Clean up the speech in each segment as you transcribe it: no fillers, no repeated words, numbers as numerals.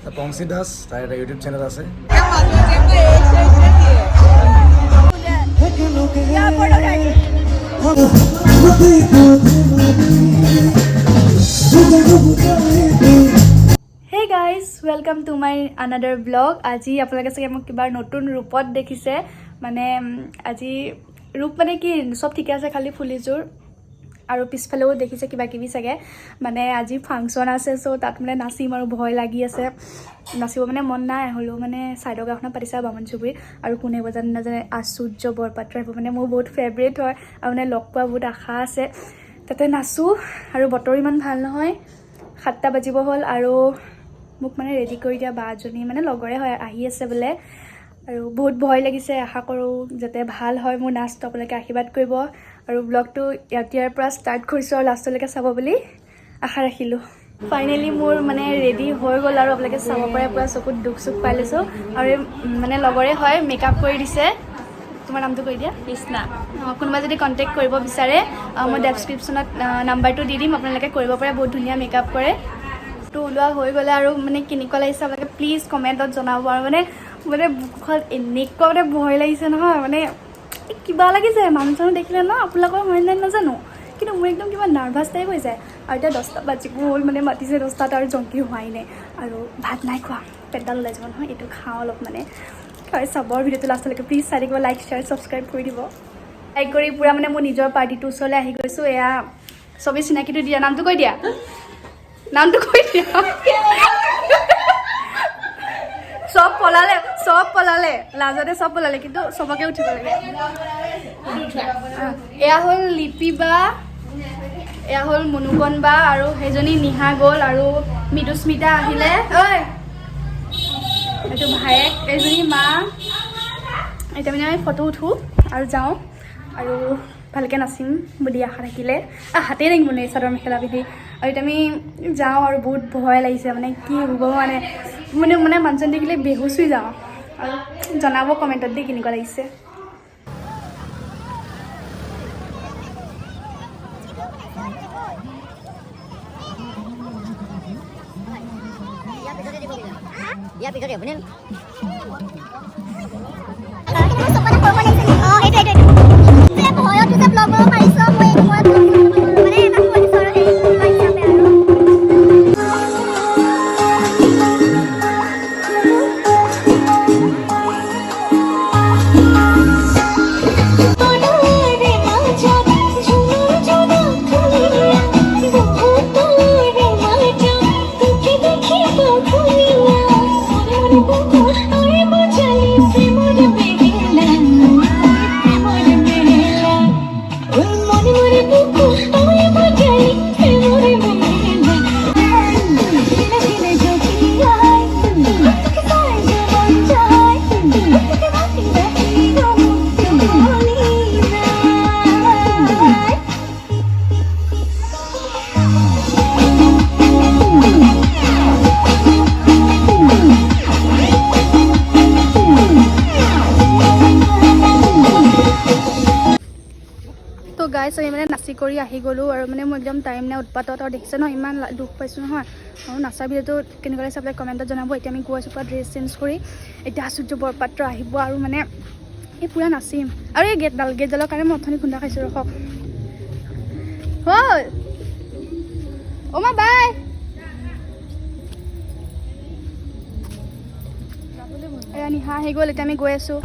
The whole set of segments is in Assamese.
Panchi Das, তার একটা ইউটিউব চ্যানেল আছে। Hey guys, welcome to my another vlog. আজি আপোনালোকে চাগে মোক কিবা নতুন ৰূপত দেখিছে মানে আজি ৰূপ মানে কি সব ঠিক আছে খালি ফুলিজোৰ আৰু পিছফালেও দেখিছে কিবা কিবি চাগে মানে আজি ফাংচন আছে সো তাত মানে নাচিম আৰু ভয় লাগি আছে নাচিব মানে মন নাই হলো মানে সাইডৰ গাঁওখন পাতিছে বামনচুবুৰী আৰু কোনে বজান নাজানে আচুৰ্য বৰপাত্ৰ হ'ব মানে মোৰ বহুত ফেভাৰিট হয় আৰু মানে লগ পোৱা বহুত আশা আছে তাতে নাচো আৰু বতৰ ইমান ভাল নহয় 7টা বাজিব হ'ল আৰু মোক মানে ৰেডি কৰি দিয়া বাজনী মানে লগৰে হয় আহি আছে বলে আৰু বহুত ভয় লাগিছে আশা কৰো যাতে ভাল হয় মোৰ নাচটো আপোনালোকে আশীৰ্বাদ কৰিব আৰু ব্লগটো ইয়াৰ পৰা ষ্টাৰ্ট কৰিছো আৰু লাষ্টলৈকে চাব বুলি আশা ৰাখিলো ফাইনালি মোৰ মানে ৰেডি হৈ গ'ল আৰু আপোনালোকে চাব পাৰে পুৰা চকুত দুখ চুখ পাই লৈছো আৰু মানে লগৰে হয় মেকআপ কৰি দিছে তোমাৰ নামটো কৈ দিয়া কৃষ্ণা কোনোবা যদি কণ্টেক্ট কৰিব বিচাৰে মই ডেছক্ৰিপশ্যনত নাম্বাৰটো দি দিম আপোনালোকে কৰিব পাৰে বহুত ধুনীয়া মেকআপ কৰে তো ওলোৱা হৈ গ'লে আৰু মানে কেনেকুৱা লাগিছে আপোনালোকে প্লিজ কমেণ্টত জনাব আৰু মানে বুকত এনেকুৱা মানে ভয় লাগিছে নহয় মানে কিবা লাগিছে মানুহ দেখিলে ন আপোনালোকৰ হয় নাই নাজানো কিন্তু মোৰ একদম কিবা নাৰ্ভাছ টাইপ হৈ যায় আৰু এতিয়া 10টা বাজিব হ'ল মানে মাতিছে 10টাত আৰু জংকি হোৱাই নাই আৰু ভাত নাই খোৱা পেটডাল ওলাই যাব নহয় এইটো খাওঁ অলপ মানে হয় চবৰ ভিডিঅ'টো লাষ্টলৈকে প্লিজ চাই দিব লাইক শ্বেয়াৰ ছাবস্ক্ৰাইব কৰি দিব লাইক কৰি পুৰা মানে মোৰ নিজৰ পাৰ্টিটোৰ ওচৰলৈ আহি গৈছোঁ এয়া চবেই চিনাকিটো দিয়া নামটো কৈ দিয়া সব পলালে লাজতে সব পলালে কিন্তু সবকে উঠিব লাগে এয়া হ'ল লিপি বা এয়া হ'ল মনুকন বা আৰু সেইজনী নিহা গ'ল আৰু মৃদুস্মিতা আহিলে ঐ এইটো ভায়েক এইজনী মা এতিয়া মানে আমি ফটো উঠোঁ আৰু যাওঁ আৰু ভালকৈ নাচিম বুলি আশা থাকিলে হাতেই দাঙিব নোৱাৰি চাদৰ মেখেলা পিন্ধি আৰু এতিয়া আমি যাওঁ আৰু বহুত ভয় লাগিছে মানে কি হ'ব মানে মানুহজন দেখিলে বেহুচ হৈ যাওঁ আৰু জনাব কমেণ্টত দি কেনেকুৱা লাগিছে Ya pikir ya bener. গাইছ আমি মানে নাচি কৰি আহি গ'লোঁ আৰু মানে মোৰ একদম টাইম নাই উৎপাতত আৰু দেখিছে ন ইমান দুখ পাইছোঁ নহয় আৰু নাচাৰ ভিডিঅ'টো কেনেকুৱা লাগিছে আপোনালোকে কমেণ্টত জনাব এতিয়া আমি গৈ আছোঁ পুৰা ড্ৰেছ চেঞ্জ কৰি এতিয়া আচুৰ্য বৰপাত্ৰ আহিব আৰু মানে এই পুৰা নাচিম আৰু এই গেটডালৰ কাৰণে মই অথনি খুন্দা খাইছোঁ ৰখক হ'ল অ' মা বাই এয়া নিহা আহি গ'ল এতিয়া আমি গৈ আছোঁ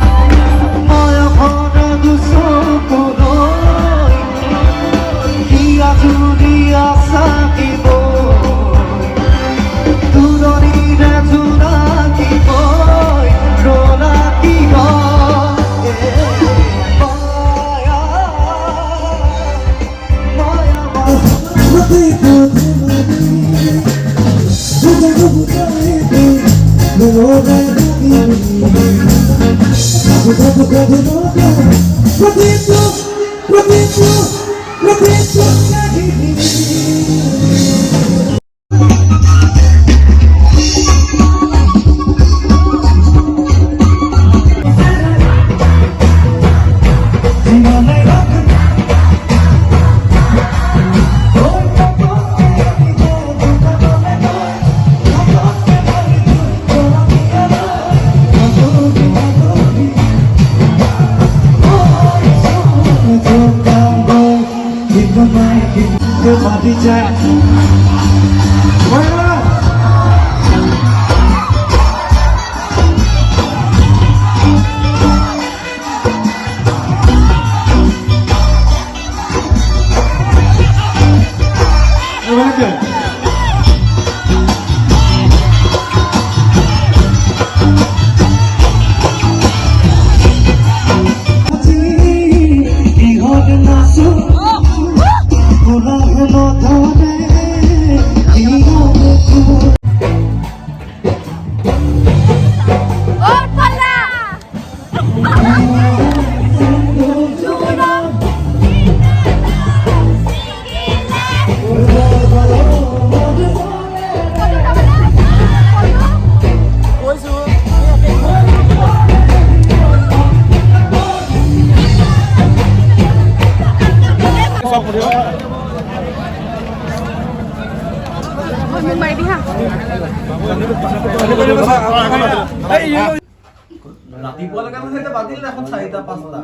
ৰাতিপুৱালৈকে মানে এতিয়া বাতিল এখন 4টা 5টা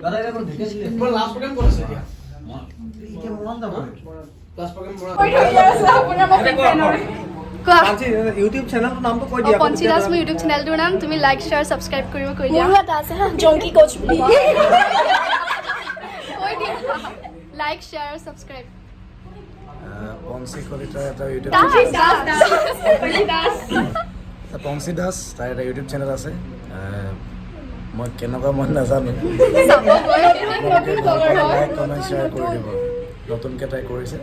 দাদা এটা কোন ঢেকে দিলে পুরো লাস্ট প্রোগ্রাম কৰিছে এতিয়া এতিয়া মন যাব লাস্ট প্ৰগ্ৰাম পাঞ্চি ইউটিউব চেনেলটোৰ নামটো কৈ দিয়া পঞ্চি ৰাশমি ইউটিউব চেনেলটোৰ নাম তুমি লাইক শ্বেয়াৰ ছাবস্ক্ৰাইব কৰিব কৈ দিয়া মোৰো এটা আছে হা জংকি কোচ বুলি কৈ দিয়া লাইক শ্বেয়াৰ ছাবস্ক্ৰাইব পঞ্চি কলিতাৰ এটা ইউটিউব পঞ্চি দাস তাৰ এটা ইউটিউব চেনেল আছে মই কেনেকুৱা মই নাজানো লাইক কমেণ্ট শ্বেয়াৰ কৰি দিব নতুনকৈ তাই কৰিছে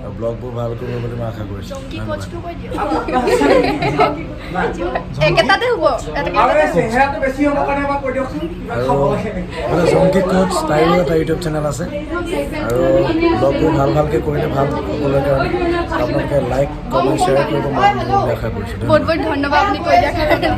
আৰু ব্লগবোৰ ভাল কৰিব বুলি মই আশা কৰিছোঁ একেটাতে হ'ব চেহেৰাটো বেছি হ'ব কাৰণে এবাৰ কৈ দিয়কচোন আৰু জংকি কোচ তাইৰো এটা ইউটিউব চেনেল আছে আৰু ব্লগবোৰ ভালকৈ কৰিলে ভাল হ'বলৈ কাৰণে আপোনালোকে লাইক কমেণ্ট শ্বেয়াৰ কৰিব মই আশা কৰিছোঁ বহুত বহুত ধন্যবাদ আপুনি কৈ দিয়াৰ কাৰণে